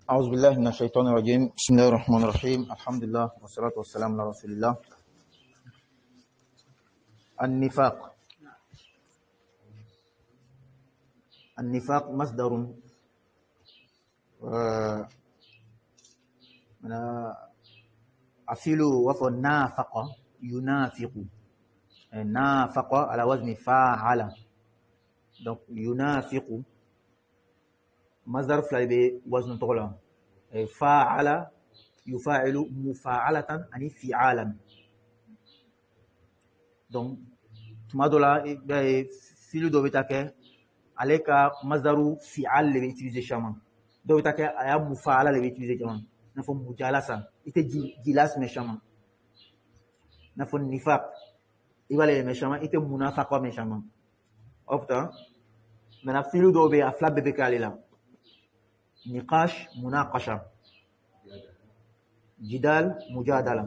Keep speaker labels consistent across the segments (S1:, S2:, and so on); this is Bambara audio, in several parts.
S1: أعوذ بالله من الشيطان الرجيم. بسم الله الرحمن الرحيم. الحمد لله والصلاة والسلام على رسول الله. النفاق مصدر من أفعل وفعل نافق ينافق. نافق على وزن فاعل. donc ينافق مصدر فعل بوزن طغلا. فاعل يفاعل مفاعلة يعني فعالا. donc tuma dɔ la i b'a ye fili dɔ bɛ taa kɛ ale ka masdaru fi'al de bɛ utiliser caman, dɔw bɛ taa kɛ a y'a mufaala de bɛ utiliser caman, i n'a fɔ mujalasa i tɛ jilas mɛn caman, i n'a fɔ nifaq i b'ale de mɛn caman, i tɛ munafaqa mɛn caman. o putain maintenant fili dɔw bɛ a fila bɛɛ bɛ kɛ ale la. niqash munaqasha, jidal mujadala,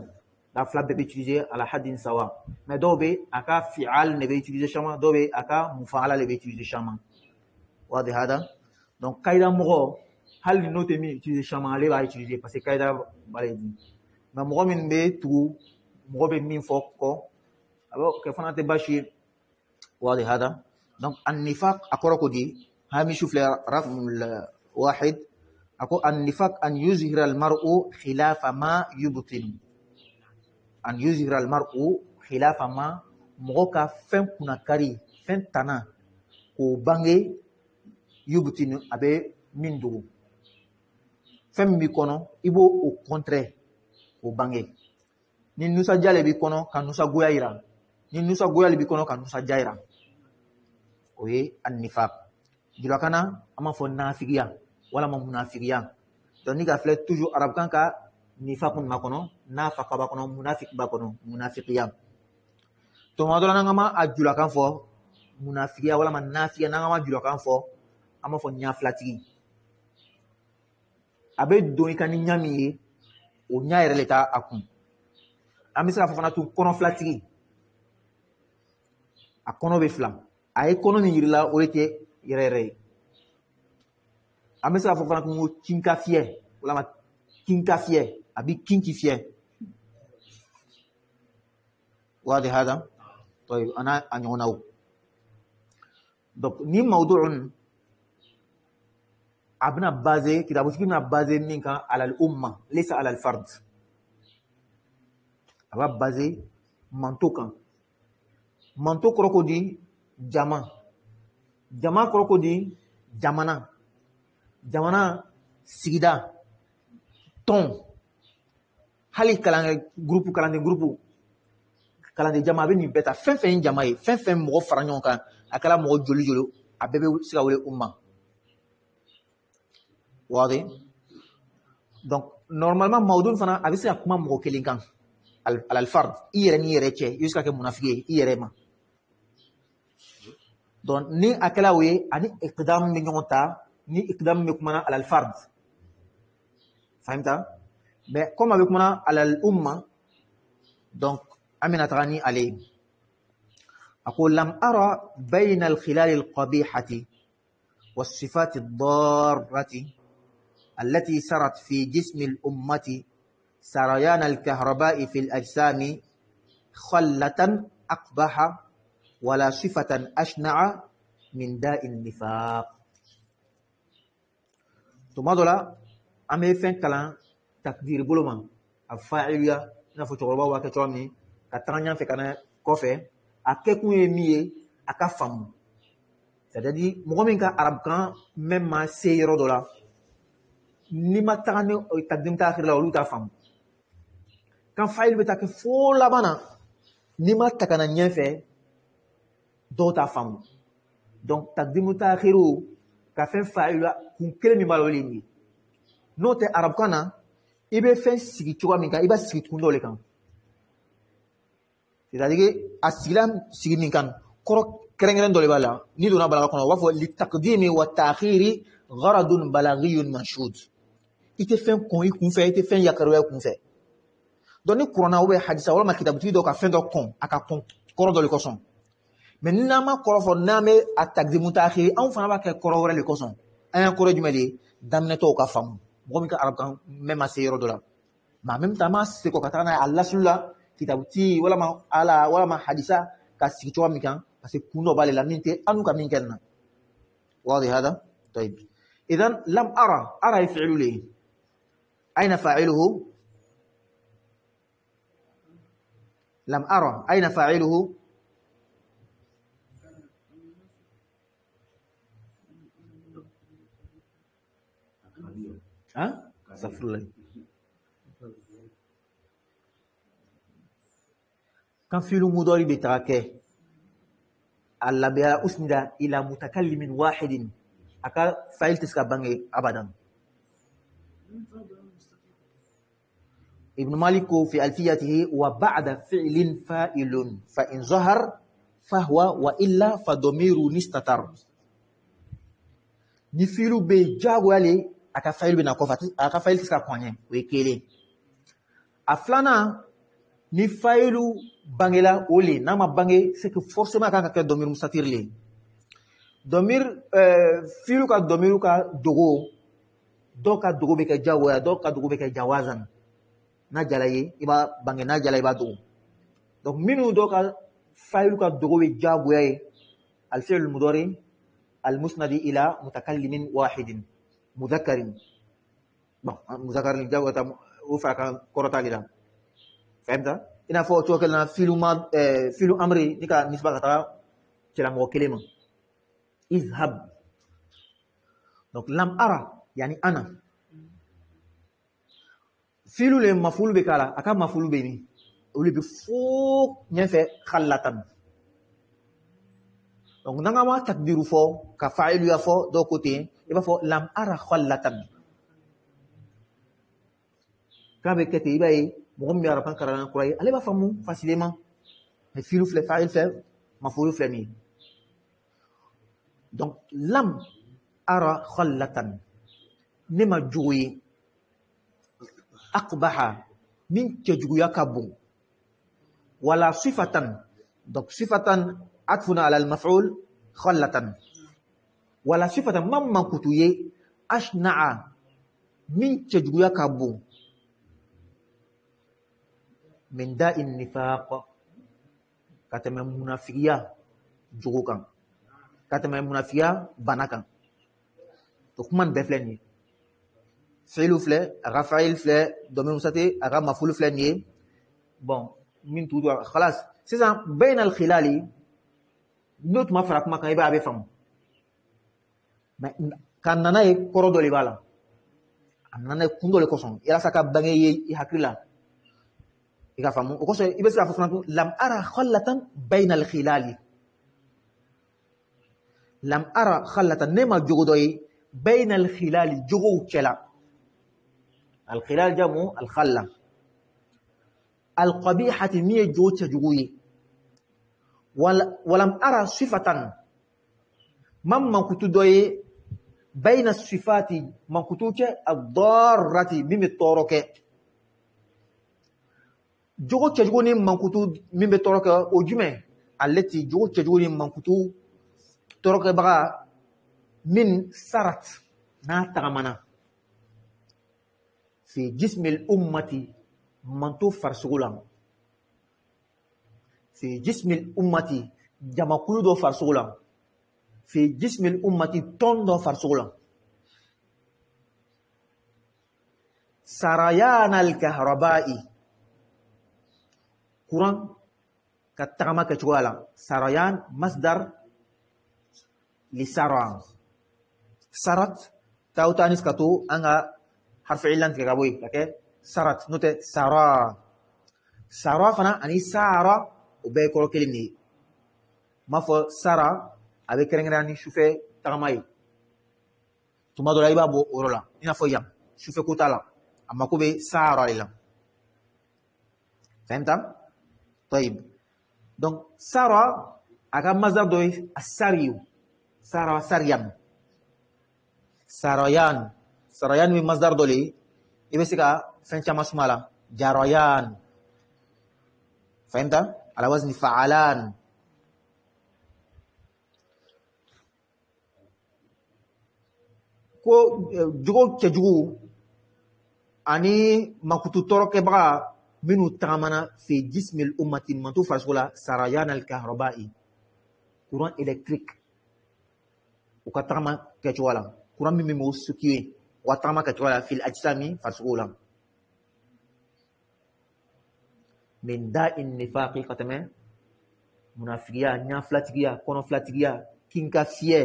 S1: la fila bɛɛ bɛ utiliser à la hadin sawa, mais dɔw bɛ a ka fi'al ne bɛ utiliser caman, dɔw bɛ a ka mufaala ne bɛ utiliser caman. wadi hada. donc kaida mɔgɔ hali n'o tɛ min utiliser caman ale b'a utiliser parce que kaida b'ale di, mais mɔgɔ min bɛ tugu mɔgɔ bɛ min fɔ kɔ a bɛ kɛ fana tɛ baasi ye. wadi hada. donc an-nifaq a kɔrɔ ko di hamishu filɛ raf'ul wahid ako an-nifaq an yuzhira al-mar'u khilafa ma yubtin. an yuzhira al-mar'u khilafa ma, mɔgɔ ka fɛn kunnakari fɛn tana k'o bange yubtin a bɛ min dogo, fɛn min b'i kɔnɔ i b'o o contraire k'o bange. ni nusaja le b'i kɔnɔ ka nusagoya yira, ni nusagoya le b'i kɔnɔ ka nusaja yira, o ye an-nifaq. julakana an b'a fɔ nafigiya walama munafigiya. donc ni ka filɛ toujours arabukan ka nifaq min b'a kɔnɔ, nafaqa b'a kɔnɔ, munafiq b'a kɔnɔ, munafiqiya. tuma dɔ la n'an ma a julakan fɔ munafigiya walama nafigiya, n'an ma julakan fɔ an b'a fɔ ɲafilatigi. a bɛ don i ka ni ɲa min ye o ɲa yɛrɛ le t'a a kun. an bɛ se k'a fɔ fana tun kɔnɔfilatigi, a kɔnɔ bɛ fila, a ye kɔnɔ min jirila o de tɛ yɛrɛ yɛrɛ ye. an bɛ se k'a fɔ fana tun ko kinkafiyɛ walama kinkafiyɛ, a bɛ kinki fiyɛ. wadi hada. طيب ana a ɲɔgɔnnaw. donc ni mawdu'un a bɛna basé, kitabutigi bɛna basé min kan alal umma laysa alal fard, a b'a basé manto kan. manto kɔrɔ ko di jama, jama kɔrɔ ko di jamana, jamana sigida, tɔn, hali kalanden groupe kalanden jama a bɛ nin bɛɛ ta. fɛn fɛn ye jama ye, fɛn fɛn mɔgɔ fara ɲɔgɔn kan a kɛra mɔgɔ joli joli a bɛɛ bɛ se ka wele umma. wadi. donc normalement mawdu fana a bɛ se ka kuma mɔgɔ kelen kan alal fard, i yɛrɛ ni yɛrɛ cɛ i bɛ se ka kɛ munafigi ye i yɛrɛ ma. donc ni a kɛla o ye ani iqdam bɛ ɲɔgɔn ta, ni iqdam bɛ kumana alal fard, fahimta. mais comme a bɛ kumana alal umma, donc an bɛna taga ni ale ye. a ko lam ara bayna al-khilal al-qabihati was-sifat ad-darrati التي سرت في جسم الأمة سريان الكهرباء في الأجسام خلة أقبح ولا صفة أشنع من داء النفاق. ثم دولا أمي فين كلام تقدير بلوما الفاعلية نفو تغربا وكتوامي كتانيا في كنا كوفي أكيكو يمي أكافم. c'est-à-dire mɔgɔ min ka arabukan même ma se yɔrɔ dɔ la ni ma taga ni takdim ta akhir la olu t'a faamu. kan fayil bɛ taa kɛ fo laban na ni ma ta ka na ɲɛfɛ dɔw t'a faamu. donc takdim ta akhiru ka fɛn fayil la kun kelen min b'a la o ye nin ye. n'o tɛ arabukan na i bɛ fɛn sigi cogoya min kan i b'a sigi kun dɔ le kan. c'est-à-dire a sigila sigi min kan kɔrɔ kɛrɛnkɛrɛn dɔ de b'a la. ni donna balaga kɔnɔ u b'a fɔ li takdimi wa ta'khiri gharadun balaghiyun manshud. i tɛ fɛn kɔn i kunfɛ, i tɛ fɛn yakaruya i kunfɛ. donc ni kuranna ou bien hadisa walama kitabutigi dɔ ka fɛn dɔ kɔn a ka kɔn kɔrɔ dɔ le kɔsɔn. mais n'an ma kɔrɔ fɔ n'an bɛ a takdimu ta'khiri anw fana b'a kɛ kɔrɔ wɛrɛ le kɔsɔn. an y'an kɔrɔ jumɛn de ye? daminɛtɔw ka faamu, mɔgɔ min ka arabu kan même ma se yɔrɔ dɔ la mais en même temps ma se kɔ ka taga n'a ye a lasulu la kitabuti walama ala walama hadisa ka sigi cogoya min kan parce que kun dɔ b'ale la min tɛ anu ka min kɛ nin na واضح هذا طيب إذن لم أرى يفعل لي أين فاعله لم أرى أين فاعله ها استغفر الله كان فعل مضارع بتاعك الله بها أسند إلى متكلم واحد أكا فاعل تسكا بانغي أبدا ابن مالك في ألفيته وبعد فعل فاعل فإن ظهر فهو وإلا فضمير نستتر نفعل بجاو يلي أكا فاعل بنا كوفاتي أكا فاعل تسكا كوني ويكيلي أفلانا نفعل bangela ole nama bange c'est que forcément kan ka kɛ domir mustatir le domir filu ka domiru ka dogo dɔ ka dogo bɛ kɛ jagoya dɔ ka dogo bɛ kɛ jawazan n'a jala ye i b'a bange n'a jala i b'a dogo donc minnu dɔ ka fayilu ka dogo bɛ jagoya ye al-fi'l al-mudari al-musnadi ila mutakallimin wahidin mudhakkarin bon mudhakkarin jagoya o fa ka kɔrɔta la fahimta ina fɔ cogo kelen na filu amri ni ka nisba ka taga cɛlamɔgɔ kelen ma izhab donc lam ara yani ana filu le mafulu bɛ k'a la a ka mafulu bɛ min olu bɛ fo ɲɛfɛ khallatan donc n'an ka ma takdiru fɔ ka fa'ilu ya fɔ dɔw ko ten i b'a fɔ lam ara khallatan k'a bɛ kɛ ten i b'a ye mɔgɔ min bɛ arakan kalan kura ye ale b'a faamu facilement mais filu filɛ fa'il filɛ mafulu filɛ nin ye donc lam ara khallatan ne ma jugu ye aqbaha min cɛjuguya ka bon wala sifatan donc sifatan atfuna ala al-maf'ul khallatan wala sifatan man mankutu ye ashna'a min cɛjuguya ka bon min da'in nifaq ka tɛmɛ munafigiya jogo kan ka tɛmɛ munafigiya bana kan to kuma nin bɛɛ filɛ nin ye fi'lu filɛ a ka fa'il filɛ domir mustate a ka mafulu filɛ nin ye bon min t'u dɔn khalas sisan bayna al-khilali n'o tuma fara kuma kan i b'a a bɛ faamu mais ka nana ye kɔrɔ dɔ de b'a la a nana ye kun dɔ de kosɔn yalasa ka bange ye i hakili la i ka faamu o kosɔn i bɛ se k'a fɔ fana ko lam ara khallatan bayna al-khilali lam ara khallatan ne ma jogo dɔ ye bayna al-khilali jogow cɛla al-khilal jamu al-khalla al-qabihati min ye jogo cɛjugu ye walam ara sifatan man mankutu dɔ ye bayna sifati mankutu cɛ ad-darrati min bɛ tɔɔrɔ kɛ jogo cɛjugu ni mankutu min bɛ tɔɔrɔ kɛ o jumɛn ale ti jogo cɛjugu ni mankutu tɔɔrɔ kɛbaga min sarat n'a tagamana fi jismil ummati manto farisogo la fi jismil ummati jamakulu dɔ farisogo la fi jismil ummati tɔn dɔ farisogo la sarayan al-kahraba'i kuran ka tagama kɛ cogoya la sarayan masdar li sara sarat taw tanis ka to an ka harfi illan tigɛ ka bɔ yen ka kɛ sarat n'o tɛ sara sara fana ani sara o bɛɛ ye kɔrɔ kelen de ye m'a fɔ sara a bɛ kɛrɛnkɛrɛnya ni sufɛ tagama ye tuma dɔ la i b'a bɔ o yɔrɔ la i n'a fɔ yan sufɛ ko t'a la a mako bɛ sara de la fahimta طيب donc sara a ka masdar dɔ ye asariyu sara sariyan sarayan sarayan min masdar dɔ le ye i bɛ se ka fɛn caman suma la jarayan fahimta ala wazni fa'alan ko jogo cɛjugu ani makutu toro keba minu tagamana fi jismil ummati mantu farsola sarayan al kahrabai courant électrique u ka tagama kɛcogo la courant min bɛ sukiye u ka tagama kɛcogo la fil ajsami farsogo la min da'in nifaqi ka tɛmɛ munafigiya ɲafilatigiya kɔnɔfilatigiya kinka fiyɛ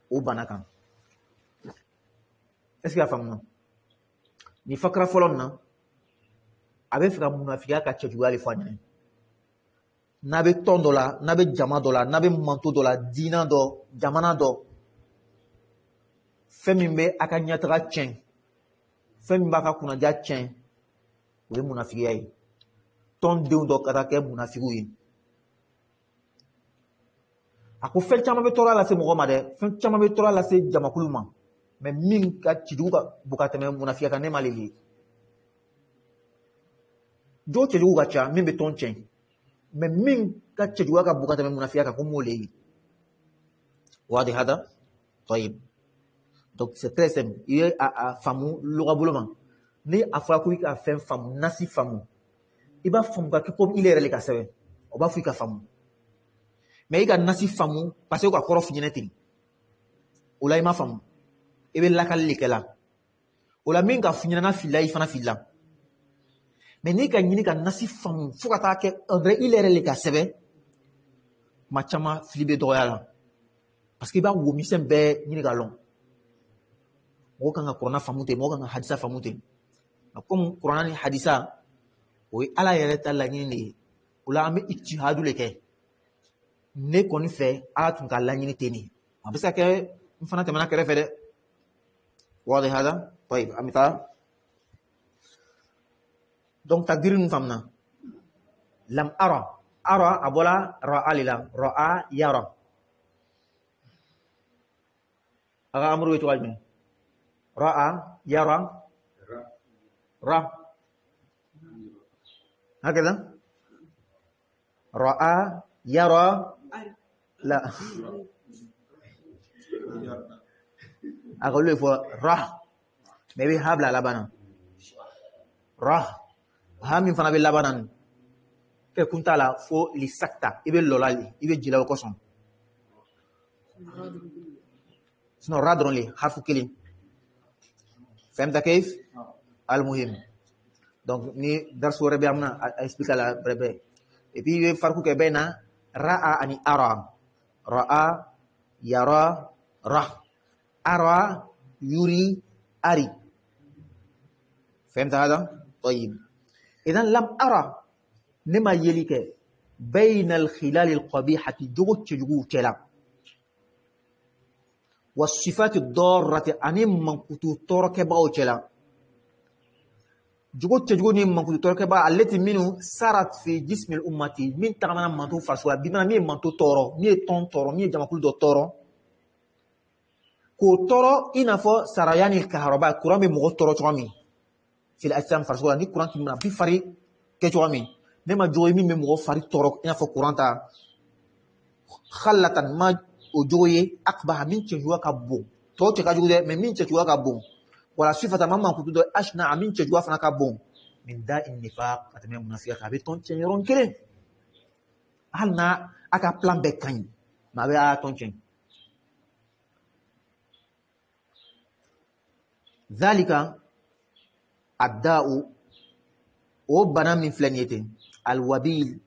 S1: o bana kan est ce que a faamuna ni fakra fɔlɔ na a bɛ fɛ ka munafigiya ka cɛjuguya de fɔ a ɲɛna n'a bɛ tɔn dɔ la n'a bɛ jama dɔ la n'a bɛ manto dɔ la diina dɔ jamana dɔ fɛn min bɛ a ka ɲɛtaga tiɲɛ fɛn min b'a ka kunnaja tiɲɛ o ye munafigiya ye tɔndenw dɔ ka taa kɛ munafigiw ye a ko fɛn caman bɛ tɔɔrɔ lase mɔgɔ ma dɛ fɛn caman bɛ tɔɔrɔ lase jamakulu ma mais min ka cijugu ka bon ka tɛmɛ munafigiya kan ne m'ale ye jo cɛjugu ka ca min bɛ tɔn tiɲɛ mais min ka cɛjuguya ka bon ka tɛmɛ munafigiya kan ko m'o le ye wadi hada طيب donc c'est très simple i ye a faamu lɔga bolo ma ni a fɔra ko i ka fɛn faamu nasi faamu i b'a faamu ka kɛ comme ile yɛrɛ le ka sɛbɛn o b'a fɔ i ka faamu mais i ka nasi faamu parce que ka kɔrɔ f'i ɲɛna ten o la i ma faamu i bɛ lakali de kɛ la o la min ka f'i ɲɛna n'a filila i fana filila mais n'i ka ɲini ka nasi faamu fo ka taa kɛ André ile yɛrɛ le ka sɛbɛn kuma caman fili bɛ dɔgɔya la parce que i b'a womisɛn bɛɛ ɲini ka lɔn mɔgɔ kan ka kuranna faamu ten mɔgɔ kan ka hadisa faamu ten comme kuranna ni hadisa o ye ala yɛrɛ ta laɲini de ye o la an bɛ ijtihadu le kɛ ne kɔni fɛ ala tun ka laɲini ten de a bɛ se ka kɛ n fana tɛmɛna kɛrɛfɛ dɛ wadi hada طيب an bɛ taa donc takdiri ninnu faamuna lam ara a bɔra ra'a le la ra'a yara a ka amuru bɛ cogoya jumɛn ra'a yara ra هكذا رأى يرى لا أقول له راه maybe habla labana rah ha min fana be labanan ke kuntala fo li sakta ibe lolali ibe jilaw ko son sinon radron li harfu kilin فهمت كيف المهم donc ni darsu wore be amna explique la brebe et puis il farku ke bena ra'a ani ara ra'a yara rah ara yuri ari فهمت هذا طيب اذا لم ارى نما يليك بين الخلال القبيحه جوجو تجو تلا والصفات الضاره ان من كتو ترك باو تلا جوجو تجو ني من كتو ترك با التي منه سرت في جسم الامه من تمام ما تو فرسوا بما مي من تو تورو مي تون تورو مي جماكل دو تورو كو تورو انفو سريان الكهرباء كرام مغو تورو تشوامي في الأجسام فرسولا ني كوران كي منا في فري كيتوامي نما جوي مي مغو فري تورو انفو كوران تا خلطا ما وجوي اقبح من تجوا كبو تو تكا جو دي من تجوا كبو ولا صفه ما كنت دو اشنا من تجوا فنا كبو من داء النفاق اتمي منافق ابي تون تشيرون كده halna aka plan be kan ma be a ton chen ذلك الداء او بنا من فلانيته الوبيل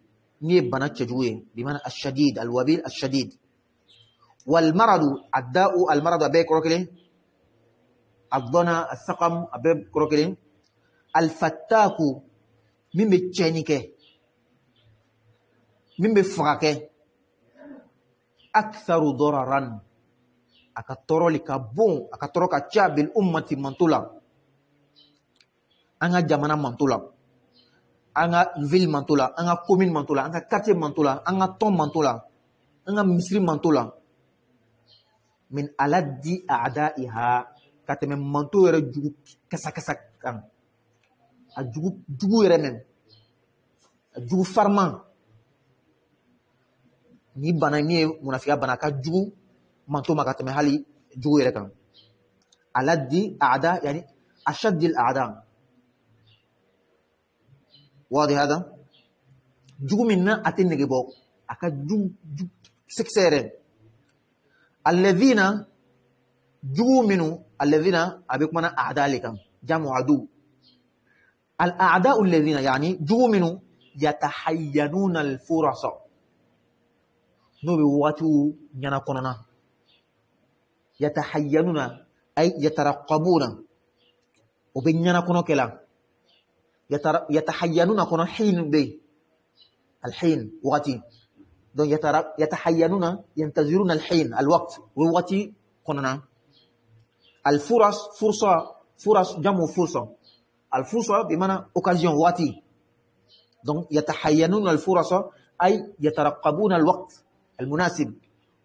S1: ني بنا تجوي بمعنى الشديد الوبيل الشديد والمرض الداء المرض ابي كروكلين الضنا السقم ابي كروكلين الفتاك من بتشينيكه من بفراكه اكثر ضررا akatoro likabon akatoro kacha bil ummati mantula anga jamana mantula anga ville mantula anga commune mantula anga quartier mantula anga ton mantula anga misri mantula min aladdi a'da'iha kateme mantu yere jugu kasa kan a jugu yere men a jugu farman ni bana ni munafiya bana ka jugu manto makateme hali jugu yere kan aladdi a'da yani ashaddi al a'da wadi hada jugu minna atin nege bo aka ju seksere alladhina jugu minu alladhina abikmana a'dalika jamu adu al a'da'u alladhina yani jugu minu yatahayyanuna al furasa no be watu nyana konona yatahayyanuna ay yataraqabuna وبيننا كنا كلا يتحينون كنا حين بي الحين وقتي دون يتحينون ينتظرون الحين الوقت ووقتي كنا الفرص فرص جمع فرصة الفرصة بمعنى occasion وقتي دون يتحينون الفرص أي يترقبون الوقت المناسب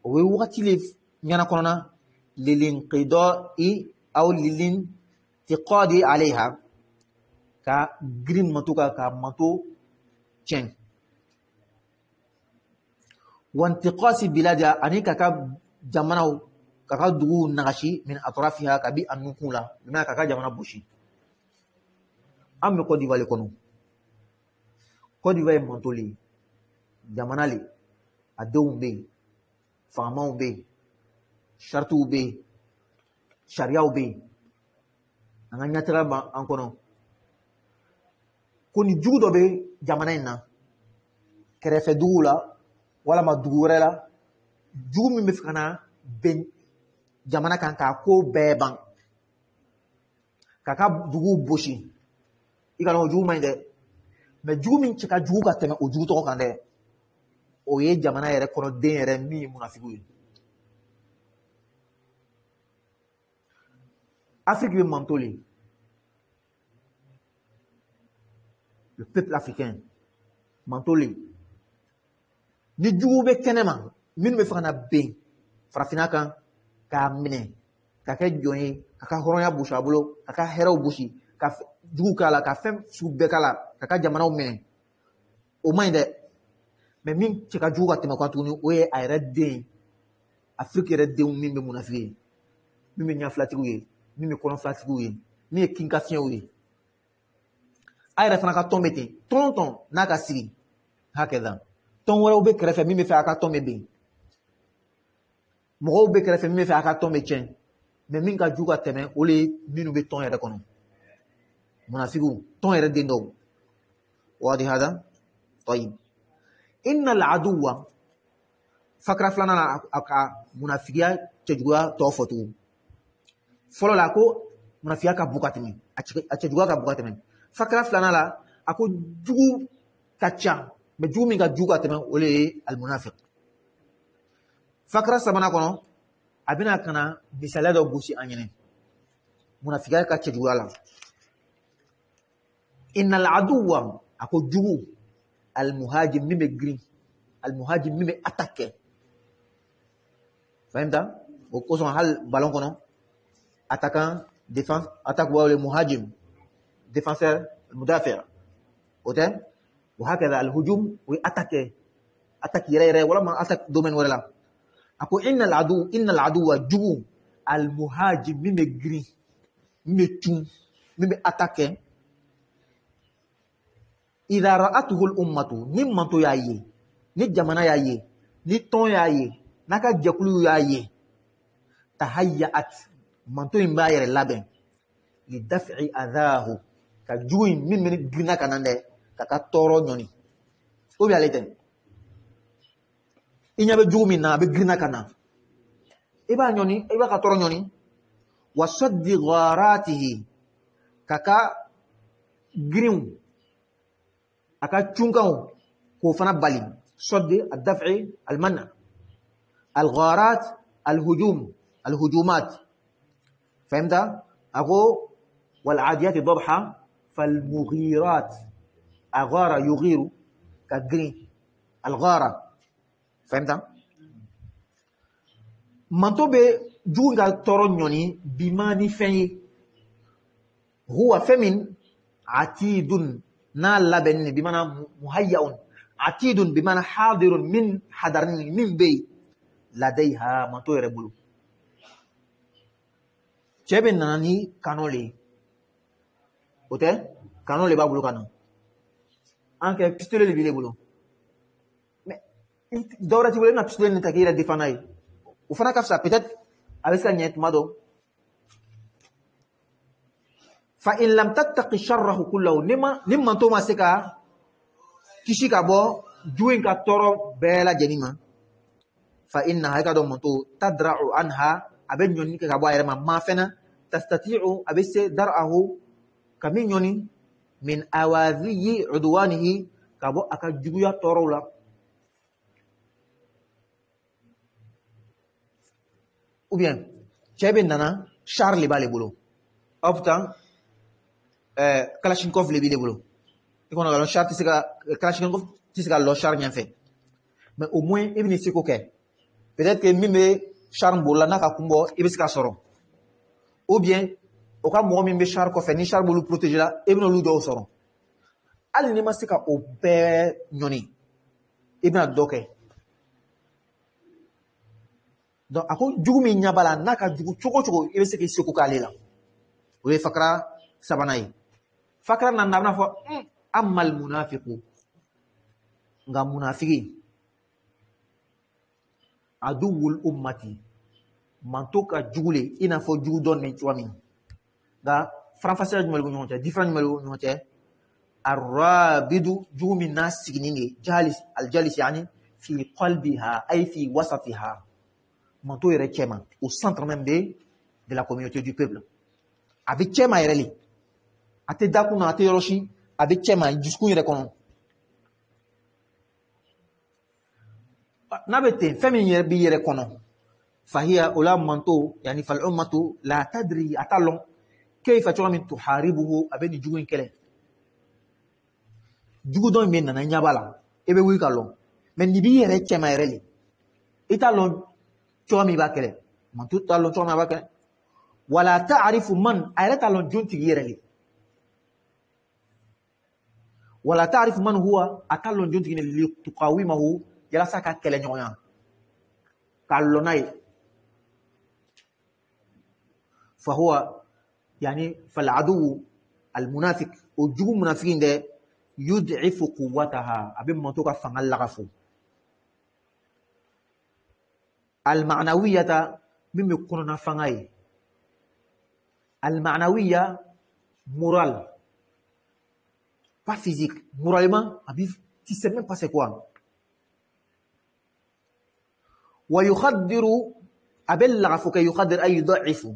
S1: ووقتي لنا كنا للانقضاء أو tiqadi alaiha ka grim matuka ka mato chen wantiqasi bilada anika ka jamana ka dugu nagashi min atrafiha ka bi annukula bima ka jamana bushi am ko di wale kono ko di way mantoli jamana le adumbe famawbe shartube shariaube anga nyatara ba ankono koni jugu do be jamana ina kerefe dugu la wala ma dugu wɛrɛ la jugu min bɛ fɛ ka na ben jamana kan k'a ko bɛɛ ban k'a ka dugu bosi i ka dɔn o jugu man ɲi dɛ mɛ jugu min cɛ ka jugu ka tɛmɛ o jugu tɔgɔ kan dɛ o ye jamana yɛrɛ kɔnɔ den yɛrɛ min ye munafigiw ye Afrique bɛ manto le le peuple africain manto le ni jugu bɛ kɛnɛ ma minnu bɛ fɛ ka na ben farafinna kan k'a minɛ ka kɛ jɔn ye ka ka hɔrɔnya bosi a bolo ka ka hɛrɛw bosi ka jugu k'a la ka fɛn sugu bɛɛ k'a la ka ka jamanaw minɛ o man ɲi dɛ mɛ min cɛ ka jugu ka tɛmɛ kan tuguni o ye a yɛrɛ den Afrique yɛrɛ denw min bɛ munafigi ye min bɛ ɲɛfilatigiw ye min bɛ kɔnɔfilatigiw ye min ye kinkafiyɛnw ye a yɛrɛ fana ka tɔn bɛ ten tɔn tɔn n'a ka sigi hakɛda tɔn wɛrɛw bɛ kɛrɛfɛ min bɛ fɛ a ka tɔn bɛ ben mɔgɔw bɛ kɛrɛfɛ min bɛ fɛ a ka tɔn bɛ tiɲɛ mɛ min ka jugu ka tɛmɛ o le minnu bɛ tɔn yɛrɛ kɔnɔ munafigiw tɔn yɛrɛ den dɔw wadi hada tayib innal aduwa fakra filanan a ka munafigiya cɛjuguya tɔ fɔ tugun fɔlɔ la ko munafigiya ka bon ka tɛmɛ a cɛjuguya ka bon ka tɛmɛ fakra filanan la a ko jugu ka ca mɛ jugu min ka jugu ka tɛmɛ o le ye almunafiq fakra sabanan kɔnɔ a bɛna ka na misaliya dɔ gosi an ɲɛnɛ munafigiya ka cɛjuguya la innal aduwa a ko jugu almuhajim min bɛ girin almuhajim min bɛ attaque fahimta o kosɔn hali ballon kɔnɔ attaquant défense attaque wala muhajim défenseur mudafi' o tɛ وهكذا الهجوم وأتاك يرى ولا ما أتاك دومين ولا أكو إن العدو جو المهاجم ممجري متون مم أتاك إذا رأته الأمة نمن تو ياي نجمنا ياي نتون ياي نكا جكلو ياي تهيأت من تو يمباير اللبن لدفع أذاه كجوين من جنا كنانده kaka toro nyoni o bi alete inya be jugu min na be grina kana iba nyoni iba ka toro nyoni wasaddi gharatihi kaka green aka chungaw ko fana bali saddi ad-daf'i al-man' al-gharat al-hujum al-hujumat fahimta ako wal adiyat dhabha fal-mughirat أغارة يغير كجرين الغارة فهمت؟ منتو بي جونغا تورونيوني بما نفعي هو فمن عتيد نال لبن بمعنى مهيئ عتيد بمعنى حاضر من حضرني من بي لديها منتو يربلو شبن ناني كانولي أوتي كانولي بابلو كانو anke pistolet le bile bolo mais dawra ti bolo na pistolet ni takira defanayi o fana ka fisa peut-être avec sa nyet mado fa in lam tattaqi sharrahu kullahu nimma to ma seka kisi ka bo juin ka toro bela jenima fa inna haka do monto tadra'u anha aben nyoni ka bo ayama ma fena tastati'u abisse dar'ahu kamin nyoni min awadhi udwanihi ka bo aka juguya toro la ou bien chebe nana Charles ba le bolo opta Kalashnikov le bi le bolo et qu'on a le char Kalashnikov tisika lo char nyen fait mais au moins ibni siko ke peut-être que mime char bola na ka kumbo ibisika soro ou bien o ka mo mime char ko fe ni char bolu protéger la ibno lu do soro al ni masika o be nyoni ibna doke donc ako jugu mi nyabala naka jugu choko ibisika siko kalela o be fakra sabanay fakra nan nabna fo amal munafiqu nga munafiki aduwul ummati mantoka jugule ina fo jugu don ni chwami nga franfasera jumal go nyonte different jumal go nyonte arabidu jugu min nas signinge jalis al jalis yani fi qalbiha ay fi wasatiha manto yere chema au centre même de la communauté du peuple avec chema yereli ate dakuna ate yoroshi avec chema jusqu'où yere kono nabete femi yere bi yere kono fahiya ula manto yani fal ummatu la tadri atalon kayfa tu'min tuharibuhu abeni jugun kele jugu don men na nyabala ebe wi kalon men ni bi yere chema yereli italon chomi ba kele manto talon chomi ba kele wala ta'rifu man ayata lon junti yereli wala ta'rifu man huwa atalon junti li tuqawimahu yala saka kele nyoya kalonay فهو يعني فالعدو المنافق وجو منافقين ده يضعف قوتها ابن منطقه فنال لغفو المعنويه مم يكون فناي المعنويه morale pas physique moralement abi tu sais même pas c'est quoi ويخدر أبلغ فك يخدر أي يضعف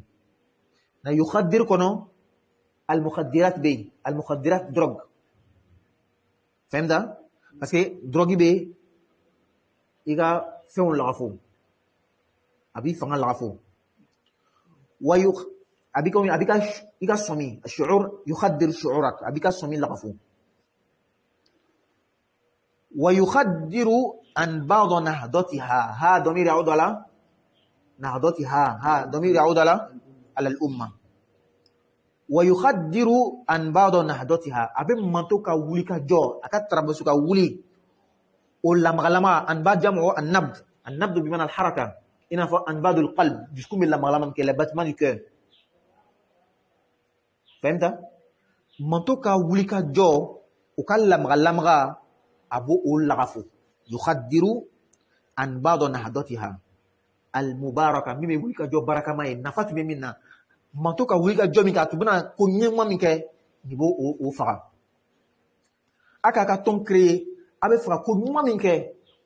S1: نا يخدر كنو المخدرات بي المخدرات دروغ فهم ده parce que drogue بي إيغا فيون لغفو أبي فنغا لغفو أبي كومي أبي كاش إيغا سومي الشعور يخدر شعورك أبي كاش سومي لغفو ويخدر عن بعض نهضتها ها ضمير يعود على نهضتها ها ضمير يعود على الأمة ويخدر عن بعض نهضتها أبي منطقة وليكا جو أكتر بسوكا ولي ولا مغلما عن بعض جمع النبض بمعنى الحركة إن عن بعض القلب جسكم إلا مغلما كلا باتمان يكون فهمت منطقة وليكا جو وكلا مغلما أبو أول غفو يخدر عن بعض نهضتها المباركة ميمي وليكا جو بركة ماي نفات ميمينا mantoka wulika jomi ka tubuna ko nyemma min ke nibo o faga aka ka ton créer abe faga ko nyemma min ke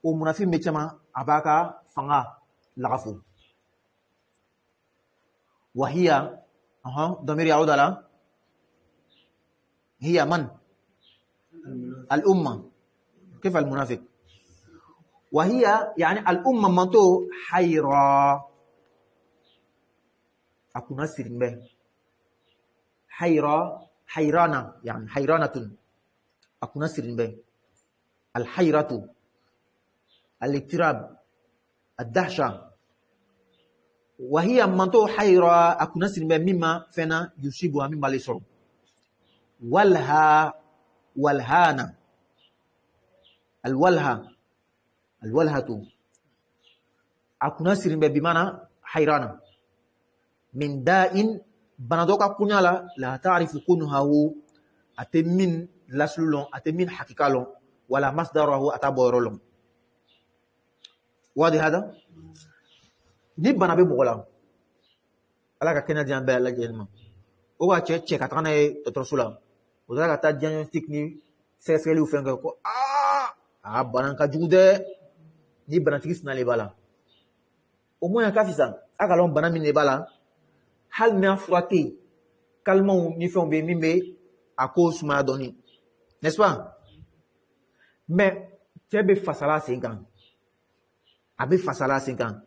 S1: o munafi mechama abaka fanga lagafu وهي ضمير يعود على هي من الأمة كيف المنافق وهي يعني الأمة منتو حيرة أكون سيرين به حيرانة يعني حيرانة أكون سيرين به الحيرة الاضطراب الدهشة وهي منتو حيرة أكون سيرين به مما فينا يصيبها مما ليسر والهانة الولهة أكون سيرين به بمعنى حيرانة من داء بندوكا كنيالا لا تعرف كنها أتمن laslu lon atemin hakika lon wala masdarahu ataboro lon wadi hada ni bana be mogola ala ka kena dian be la jenma o wa che ka tana e totrosula o da ka ta diagnostic ni seseli u fenga ko bana ka jugude ni bana tigis na le bala au moins ka fisa aka lon bana min le bala hal na frati calmant ni fon be mimbe à cause ma donné n'est-ce pas mais tebe fasala 5 ans abi fasala 5 ans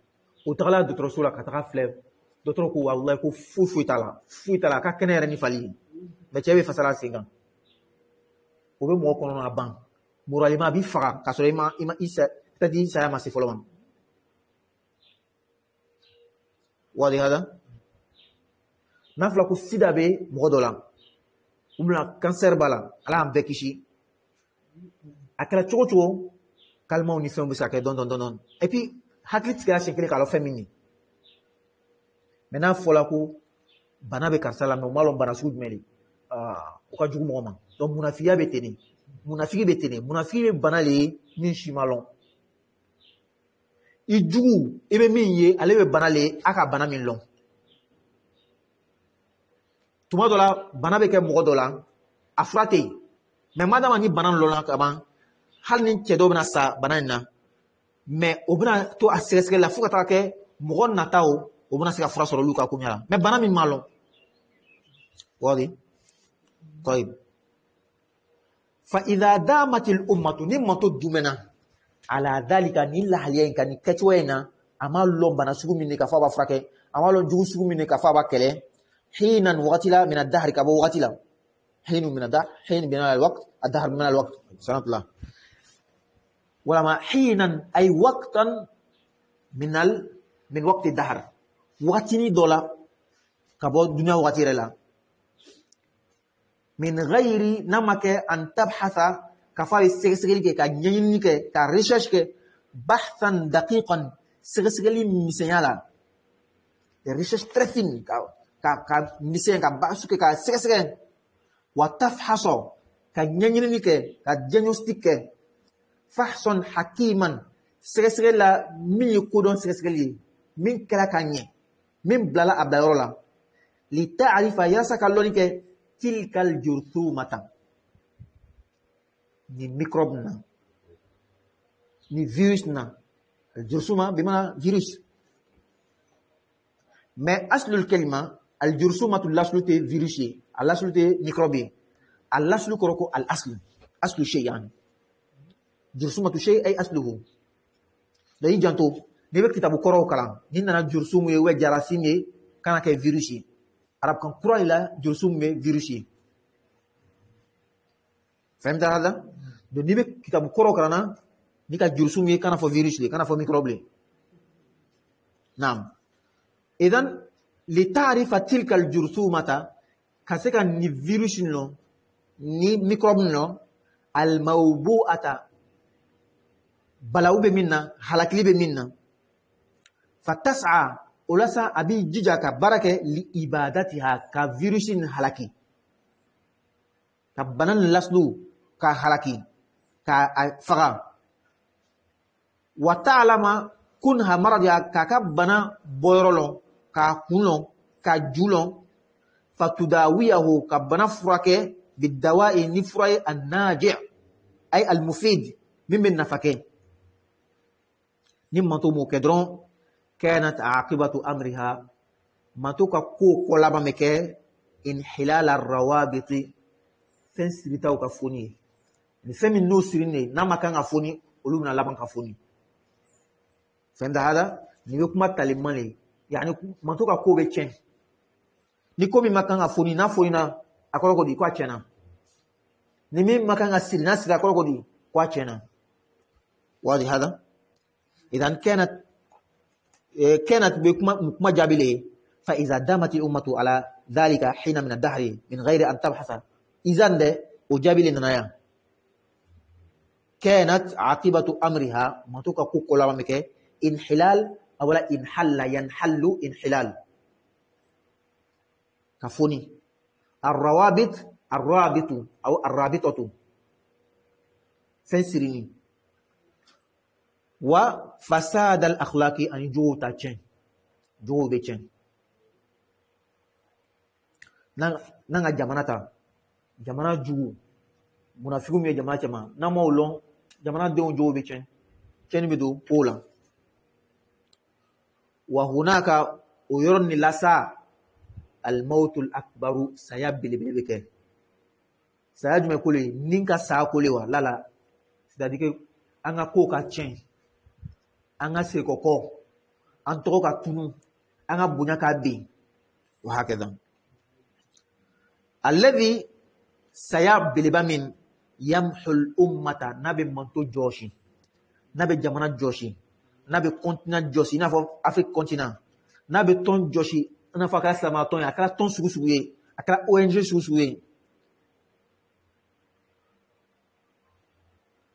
S1: o tagala docteur sula ka taga fleuve docteur ko wallahi ko fuitala ka kenere ni fali mais tebe fasala 5 ans o be mo kono na ban moralima bi faga ka so ima isa tadi saya masih follow wadi hada nafla ko sida be mo dolan umla cancer bala ala am bekishi akala chocho kalma oni fem bisa ke don et puis haklit ga shenkele kala femini mena fola ko bana be karsala no malon bana sud meli o ka jugu mo ma donc munafiya be teni munafiki be bana le ni shimalon i jugu e be min ye ale be bana le aka bana min lon tuma dola bana be ke mogo dola afrate mais madama ni bana lona kaban hal ni cedo bena sa bana na mais o bena to a seresere la fuka ta ke mogo natao o bena se ka fura soro luka ko nyala mais bana min malon wadi طيب فاذا دامت الامه نمت دمنا على ذلك نيل حاليا كان كتوينا اما لون بنا سوغ من ka fa ba frake ama lon jugu sugu min ka fa ba kele حينا وقتلا من الدهر كبو وقتلا حين من الدهر حين من الوقت الدهر من الوقت سلام الله ولما حينا أي وقتا من وقت الدهر وقتني دولا كبو الدنيا وقتير لا من غير نمك أن تبحث كفار سيغسيغلي كنينيك كريشاش بحثا دقيقا سيغسيغلي مسيالا ريشاش ترفين ka misen ka basu ke ka sege wa tafhaso ka nyanyini ke ka diagnostic ke fahson hakiman sege la min ko don sege li min kala kanye min blala abdayrola li ta'rifa yasaka loni ke tilkal jurthumata ni microbe na ni virus na jurthuma bima virus mais aslul kalima الجرثومة الأصل فيروسي الأصل ميكروبي الأصل كروكو الأصل أصل شيء يعني جرثومة شيء أي أصله لا يجانتو نبي كتاب كورو كلام هنا الجرثوم يو جراثيم كان كفيروسي عرب كان كورا إلى جرثوم فيروسي فهمت هذا؟ دو نبي كتاب كورو كلام نيكا جرثوم كان فيروسي كان ميكروبي نعم إذن لتعرف تلك الجرثومة كسكا ني فيروس نو ني ميكروب نو الموبوءة بلاو بمنا حلقلي بمنا فتسعى ولسا أبي جيجا كبركة لإبادتها كفيروس حلقي كبنان لسلو كحلقي كفغا وتعلم كنها مرضها ككبنا بويرولو ka kulon ka julon fatudawiyahu ka bana furake bidawa'i ni furai annaji' ay almufid min nafake ni manto mo kedron kanat aqibatu amriha manto ka ko kolaba meke inhilal arrawabit fensiritaw ka foni ni femi no sirine na makanga foni olumna laban ka foni fenda hada ni kuma talimani yani mantoka ko be chen ni ko mi makanga foni na akoro ko di kwa chena ni mi makanga siri na siri akoro ko di kwa chena wadi hada idan kanat بكما جابلي فإذا دامت الأمة على ذلك حين من الدهر من غير أن تبحث إذن ده وجابلي ننايا كانت عاقبة أمرها ما توقع كوكولا مكي انحلال أولا انحل ينحل انحلال كفوني الروابط arrabitu au arrabitatu fen sirini wa fasad al akhlaqi ani jowo ta chen jowo be chen nanga jamana jugu munafiku mi jamana chama na mo long jamana de jowo be chen be do pola wa hunaka uyorni lasa al mautul akbaru sayabbil bilbeke sayaj me kule ninka sa kule wa lala c'est-à-dire que anga ko ka chen anga se koko an to ka tunu anga bunya ka be wa hakeza alladhi sayabbil bamin yamhu al ummata nabi manto joshi nabi jamana joshi nabi continent joshi na fo Afrique continent nabi ton joshi na fo ka sama ton akala ton sugu ye akala ONG sugu ye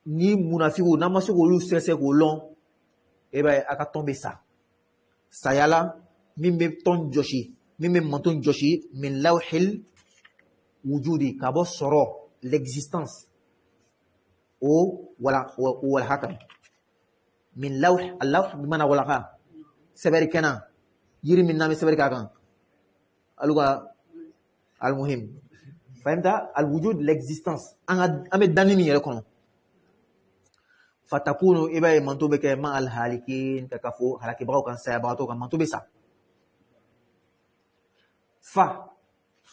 S1: ni munafiku na maso ko lu sese ko long e ba aka tombe sayala mimbe ton joshi mimbe manton joshi min lawhil wujudi kabo soro l'existence o wala hakam min lawh allah bimana wala ka sabari kana yiri min nami sabari kan aluga al muhim fahimta al wujud l'existence ame danimi yere kono fatakunu ibaye mantobe ke ma al halikin kakafo halaki bago kan saya bago kan mantobe sa fa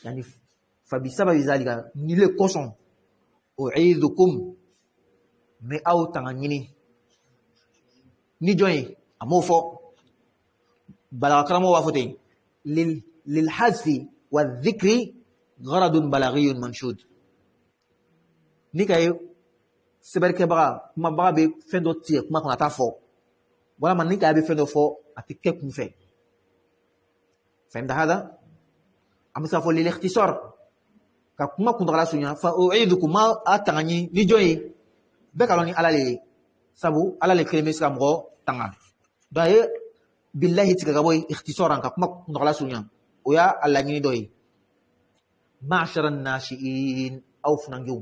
S1: yani fa bisababi zalika nile koson u'idukum me au tanganyini ni joyi amofo balakramo wafote lil hadfi wa dhikri gharadun balaghiyun manshud ni kay seberke baga kuma baga be fendo tie kuma kona ta fo wala man ni kay be fendo fo atike kun fe fahimta hada amsa fo lil ikhtisar ka kuma kun dala sunya fa u'idukum ma atangani ni joyi be kaloni alale sabu alale kreme ska mo tanga daye billahi tika boy ikhtisaran ka kuma kun dala sunya oya alla ni doyi ma'sharan nashiin aw funangiu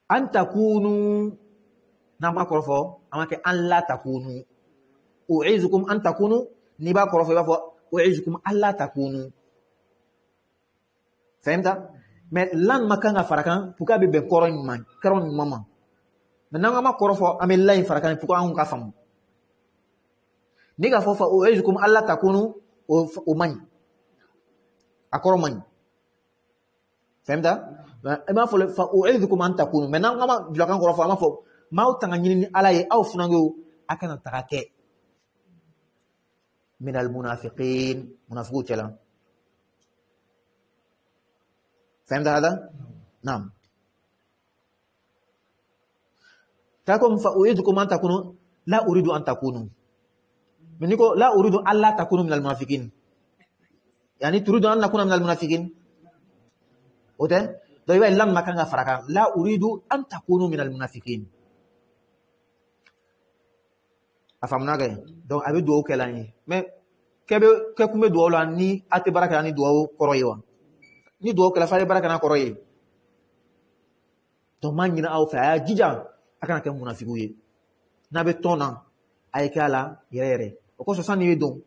S1: an takunu nama korofo amake an la takunu u'izukum an takunu ni ba korofo ba fo u'izukum an la takunu fahimta mais lan makanga farakan puka be koron man karon mama maintenant ma korofo ame lay farakan puka an ka fam ni ga fo fa u'izukum an la takunu o man akoro man fahimta ma fo fa u'idukum an takunu maintenant ngama dilakan ko fa ma fo ma utanga nyini ala ye aw funango akana takake min al munafiqin munafiqu chala فهمت هذا نعم تاكم فأريدكم أن تكونوا لا أريد أن تكونوا منكم لا أريد أن لا تكونوا من المنافقين يعني تريد أن نكون من المنافقين وده ده يبقى لما كان فرقا لا أريد أن تكونوا من المنافقين أفهمنا كده donc avec duo kelani mais kebe ke kume duo la ni ate baraka ni duo koroyewa ni duo kala fare baraka na koroye donc mangina aw fa jija akana ke munafiku ye na be tona ay kala yere o ko so sani don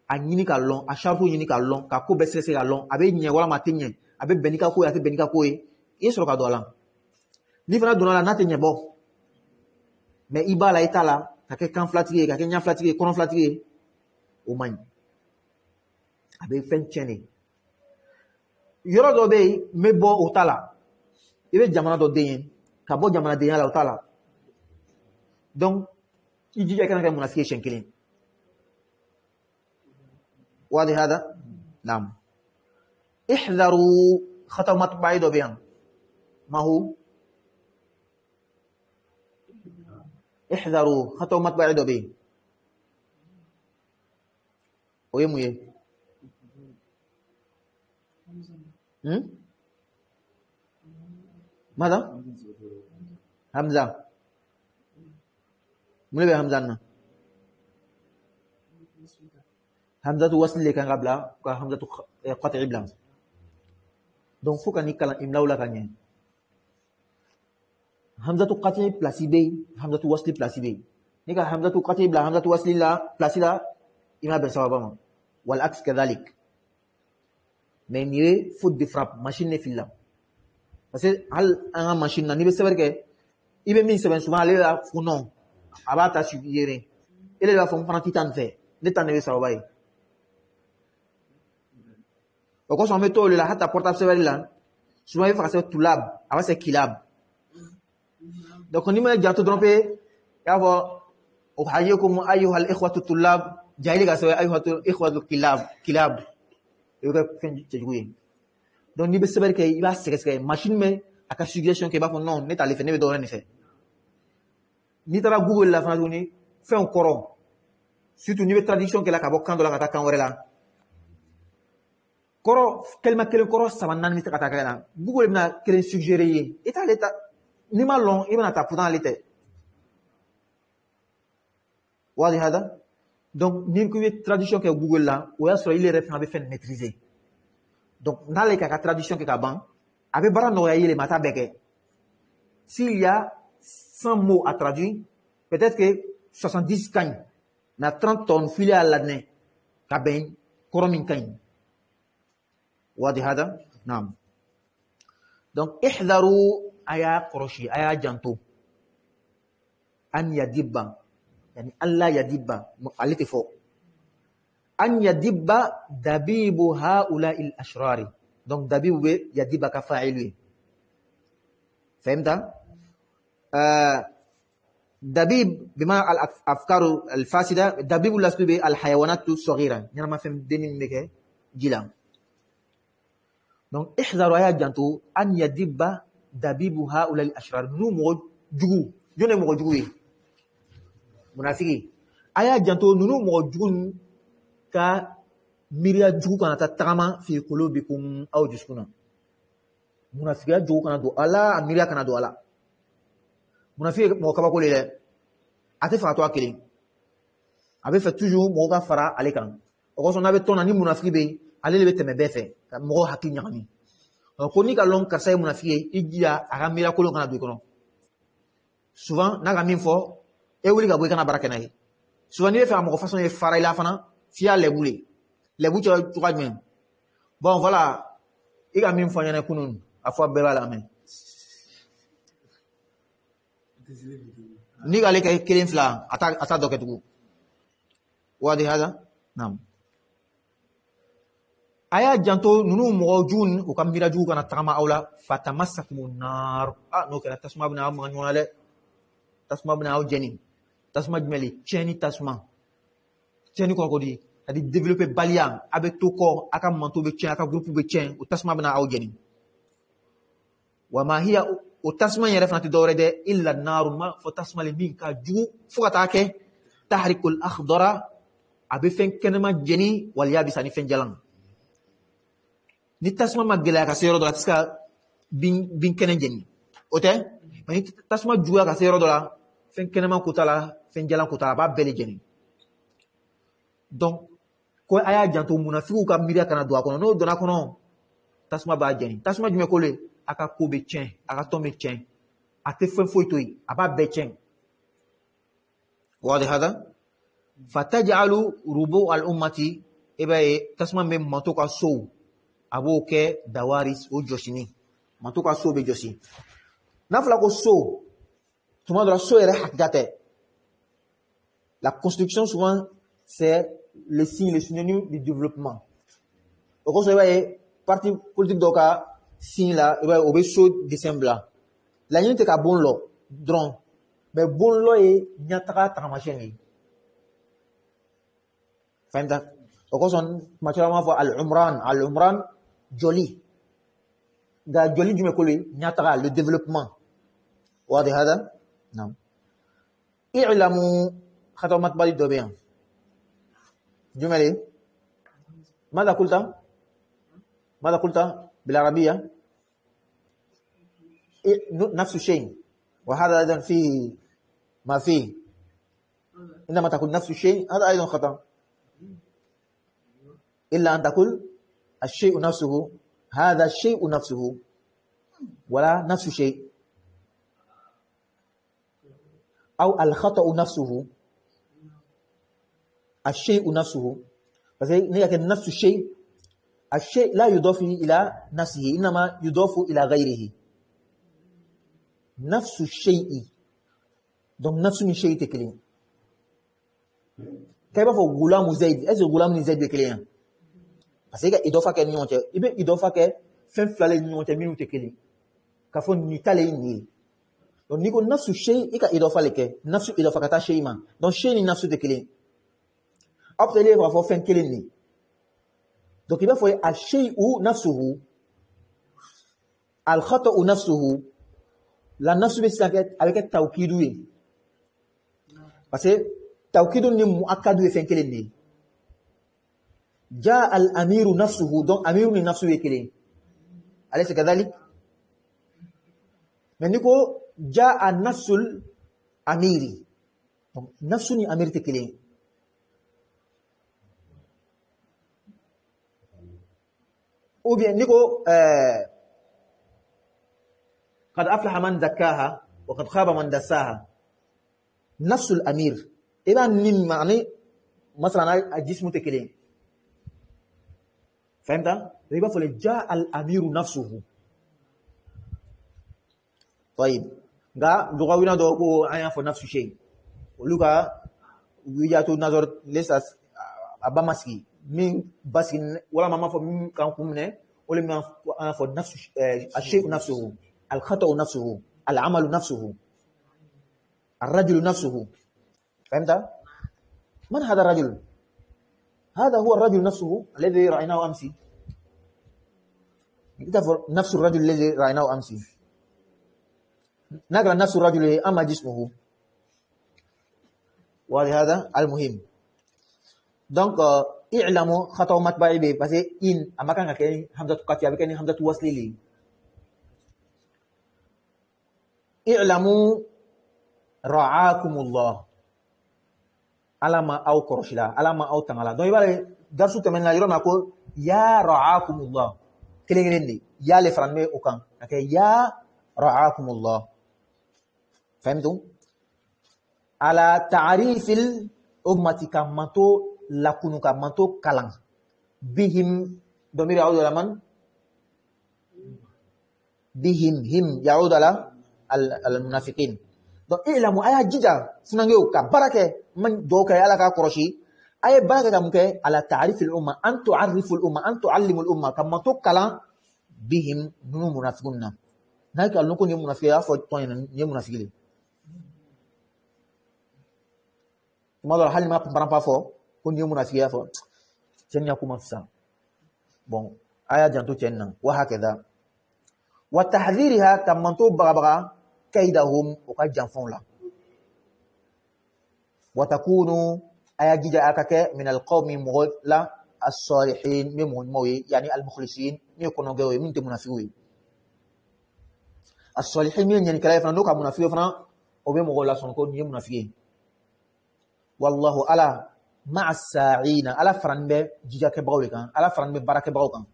S1: a nyini ka lon a sharfu nyini ka lon ka ko be sese ka lon abe nye wala matenye abe benika ko ate benika ko e so ka do ala ni fana dona la na tenye bo mais ibala itala ka ke kan flatire ka ke nya flatire kono flatire o man abe fen chene yoro do be me bo o tala ibe jamana do den ka bo jamana den ala o tala donc ijije kana ka munafiqin kilin واضح هذا نعم احذروا خطأ مطبعي دو بيان ما هو احذروا خطأ مطبعي دو بيان ويمو يه ماذا همزة من بي همزة hamzatu wasli le kan qabla ka hamzatu qat'i blanc. Donc faut qu'on y kala imlaw la kanye. Hamzatu qat'i place B, hamzatu wasli place B. Ni ka hamzatu qat'i bla hamzatu wasli la place la ima ben sawaba. Wal aks kadhalik. Mais ni faute de frappe, machine ne fil là. Parce que hal un machine ni be savoir que ibe min seben souvent aller là ou non. Abata subir. Il est là font prendre titan fait. Ne tan ne be sawaba. Au cas où on met tout le là hata portable savoir là. Souvent il faut faire tulab, avant c'est kilab. Donc on dit جاتو دربي يافو أحييكم أيها الإخوة الطلاب جايلي قاسوا أيها الإخوة الكلاب يوكا فين تجوين donc ni be saber que il va se machine mais aka suggestion que ba fo non net ali fe ne be do ren fe ni tara google la fana doni fait un coron surtout ni be traduction que la ka bokando la ka kan wore la koro kelma kelen koro sabanan mi ta ka la google na kelen suggérer eta l'état ni ma long ibna ta pourtant l'été wadi hada donc ni ko traduction que google là ou ya so il est référent be fait maîtriser donc dans les cas traduction que kaban avec bara no ya il mata beke s'il y a 100 mots à traduire peut-être que 70 kagn na 30 tonnes filé à l'année ka ben koromin kagn wadi hada naam donc ihdaru aya qoroshi aya janto an yadibba yani alla yadibba alite fo an yadibba dabibu haula al ashrari donc dabibu be yadibba ka fa'il فهمت دبيب بما الافكار الفاسده دبيب الاسباب الحيوانات الصغيره يعني ما فهم دين ميكه جيلا donc احذروا يا جانتو ان يدب دبيب هؤلاء الاشرار نو مو جوجو جوني مو جوجو منافقي ايا جانتو نو مو جوجو ka miria jugu kana ta tagama fi qulubikum aw juskuna munafiqiya jugu kana do ala miria kana do ala munafiq mo kaba ko lele ate fa to akili abe fa toujours mo ga fara ale kan o ko so na be tona ni munafiqi be ale le be teme be fe ka mo hakki nyami ko ni ka lon ka say munafiqi igia aga miria ko lon kana do kono souvent na ga min fo e wuli ga boy kana baraka nay souvent ni be fa mo façon e fara ila fana fia les boulets tu vas même bon voilà il a mis fanya na kunun afwa beba la men ni gale kay kelin fla ata doketu wadi hada nam aya janto nunu mo jun o kam mira ju kana tama awla fatamassakum nar no kana tasma bna am ngwale tasma bna aw jeni tasma jmeli cheni tasma cheni ko ko di adi développer baliam avec tout corps aka manto be tien aka groupe be tien o tasma bna aw jeni wa ma hiya o tasma yere fanati dawre de illa an-nar ma fo tasma le min ka ju fukata ke tahrikul akhdara abi fen kenema jeni wal yabisani fen jalan ni tasma magela ka sero do tiska bin kenen jeni ote ni tasma juwa ka sero do la fen kenema kutala fen jalan kutala ba bele jeni donc ko aya janto munafiqu ka miria kana do akono no dona kono tasma ba jeni tasma jume ko le aka ko be tien aka tombe tien ate fen foitoy aba be tien wadi hada fataj'alu rubu al ummati ebe tasma mem matoka so abo ke dawaris o joshini matoka so be joshi nafla ko so tuma do so ere hakgate la construction souvent c'est le signe, le synonyme du développement. Au cause de parti politique d'oka signe là, au besoin de sembla. La unité ka bon lo, drone, mais bon lo et nyataka taramacheni. Fahimta? Au cause on naturellement voit al-umran joli. Da joli du mekoli nyataka le développement. Wadi hada? Non. I'lamu khatamat bali dobian. جملة ماذا قلت بالعربية نفس الشيء وهذا أيضا فيه ما فيه عندما تقول نفس الشيء هذا أيضا خطأ إلا أن تقول الشيء نفسه هذا الشيء نفسه ولا نفس الشيء، أو الخطأ نفسه الشيء نفسه. بس هي نفس الشيء، الشيء لا يضاف إلى نفسه إنما يضاف إلى غيره. نفس الشيء donc نفس من شيء تكلين. كيف هو غلام زيد؟ est-ce que غلام زيد تكلين؟ parce que إضافة كنيون تي إبن إضافة ك فين فلالي نيون تي مينو تكلين كفون نيتالي ني donc نيكو نفس الشيء إكا إضافة لك نفس إضافة كتا شيء ما donc شيء نفس تكلين après les va faire كلين ني donc il va faire الشيء نفسه الخطأ نفسه la nafsu be avec tawkidu parce que tawkidu ni muakkadu e fen kelen ni ja al amiru nafsuhu donc amiru ni nafsu e kelen alaysa kadhalik mais niko ja an nafsul amiri donc nafsu ni amir te kelen ou bien niko قد أفلح من زكاها وقد خاب من دساها نفس الأمير إذا نم معني مثلا الجسم تكلين فهمت؟ يبقى فلان جاء الأمير نفسه. طيب غا لغوينا دوكو أنا في نفس الشيء ولغا ويجاتو نظر ليس أبامسكي من بس ولا ما فهم كان كمنه ولا ما في نفس الشيء نفسه الخطأ نفسه العمل نفسه الرجل نفسه. فهمت؟ من هذا الرجل؟ هذا هو الرجل نفسه الذي رأيناه أمس. نفس الرجل الذي رأيناه أمس نقرأ نفس الرجل أما جسمه. ولهذا المهم donc اعلموا خطأ متبعي به parce que in أما كان كأني همزة قطع بكأني همزة وصل لي اعلموا رعاكم الله على ما أو كرشلا على ما أو تنالا donc يبقى درس تمن لا يرون أقول يا رعاكم الله كليني يا لفرنمي أوكان لكن يا رعاكم الله. فهمتم؟ على تعريف الأمة كمانتو لكونو كمانتو كلام بهم ضمير يعود على من؟ بهم هم يعود على المنافقين. donc ilamu aya jija sunangeo ka barake man do kay ala ka koroshi ay barake kam ke ala ta'rif al umma an tu'arrifu al umma an tu'allimu al umma kam to kala bihim nu munafiqunna naka al nukun munafiqa fo to ni munafiqili mala hal ma param pa fo kun ni munafiqa fo tenya kuma fsa bon aya janto tenna wa hakeza wa tahdhiriha kam to baga كيدهم وكجن فولا وتكونوا أيجي أكاك من القوم مغلا الصالحين من موي يعني المخلصين يكونوا جوي من تمنافقين الصالحين من يعني كلا يفنون كمنافقين فنا وبمغلا سنكون يمنافقين والله على مع الساعين على فرن بجيجا كبرولك على فرن ببركة بروكا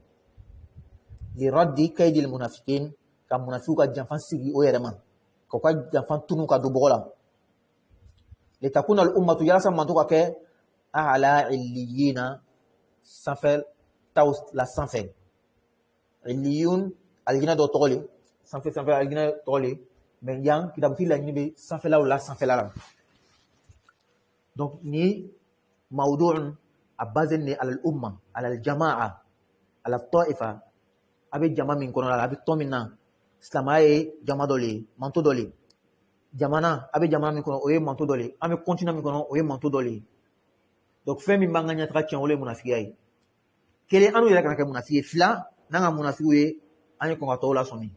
S1: لرد كيد المنافقين كمنافقين جنفان سيغي ويرمان كوكا جنفان تونو كادو بغلا لتكون الأمة يرسى منطقة كي أعلى عليين سنفل تاوس لا سنفل عليون الجنة دو تولي سنفل الجنة تولي من يان كتاب تيلا نبي سنفل أو لا سنفل ألم donc ni موضوع أبازني على الأمة على الجماعة على الطائفة أبي جماعة من كورونا أبي تومينا سلاماي جماعة دولي مانتو دولي jamana abe jamana mi kono oye manto dole ame continue mi kono oye manto dole donc fe mi manganya tra tian ole munafiki ay kele anu yela kana ke munafiki fla nanga munafiki we anye ko ngato la soni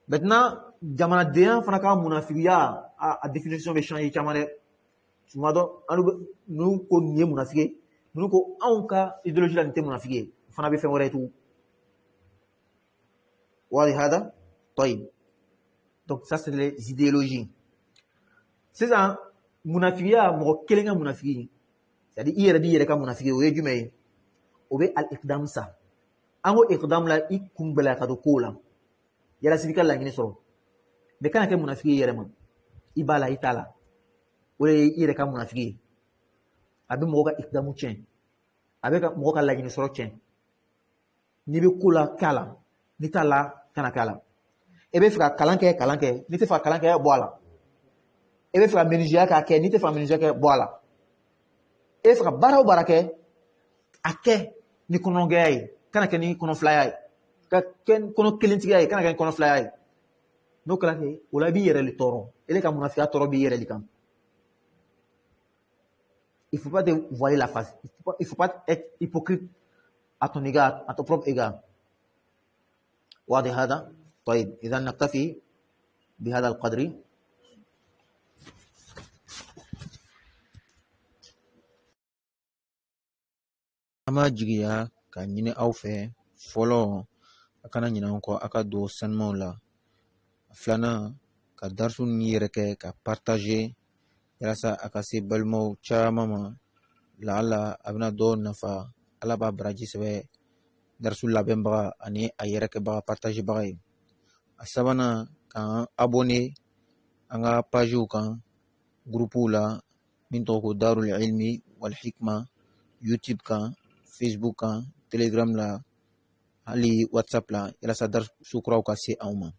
S1: maintenant jamana de fana ka munafiki ya a définition be changer chamare sumado anu nu ko nie munafiki nu ko anka idéologie la nte munafiki fana be fe wore tout wali hada طيب donc ça c'est les idéologies c'est ça munafiya mo kelenga munafiki c'est-à-dire i yɛrɛ b'i yɛrɛ ka munafiki o ye jumɛn ye o bɛ al-iqdam sa an ko iqdam la i kun gɛlɛya ka don kow la yalasa i ka laɲini sɔrɔ mais kana kɛ munafiki ye yɛrɛ ma i b'a la i t'a la o de ye i yɛrɛ ka munafiki ye a bɛ mɔgɔ ka iqdamu tiɲɛ a bɛ mɔgɔ ka laɲini sɔrɔ tiɲɛ n'i bɛ ko la k'a la n'i t'a la kana k'a la e bɛ fɛ ka kalan kɛ n'i tɛ fɛ ka kalan kɛ bɔ a la e bɛ fɛ ka menuisier k'a kɛ n'i tɛ fɛ ka menuisier kɛ bɔ a la e bɛ fɛ ka baara o baara kɛ a kɛ ni kɔnɔgɛya ye kana kɛ ni kɔnɔfilaya ye ka kɛ kɔnɔ kelentigiya ye kana kɛ ni kɔnɔfilaya ye n'o kɛra ten o la i b'i yɛrɛ de tɔɔrɔ ele ka munafiya tɔɔrɔ b'i yɛrɛ de kan il faut pas te voiler la face il faut pas être hypocrite à ton égard à ton propre égard واضح هذا طيب إذا نكتفي بهذا القدر ama jigiya ka ɲini aw fɛ fɔlɔ a kana ɲinɛ an kɔ a ka don sanumaw la filanan ka darisu ni yɛrɛ kɛ ka partager yalasa a ka se balimaw caman ma laala a bɛna dɔw nafa ala b'a baraji sɛbɛ darisu labɛnbaga ani a yɛrɛ kɛbaga partagebaga ye a sabanan k'an abonné an ka pagew kan gurupuw la min tɔgɔ ko darul ilmi wal hikma YouTube kan Facebook kan Telegram la hali WhatsApp la yalasa darisu kuraw ka se anw ma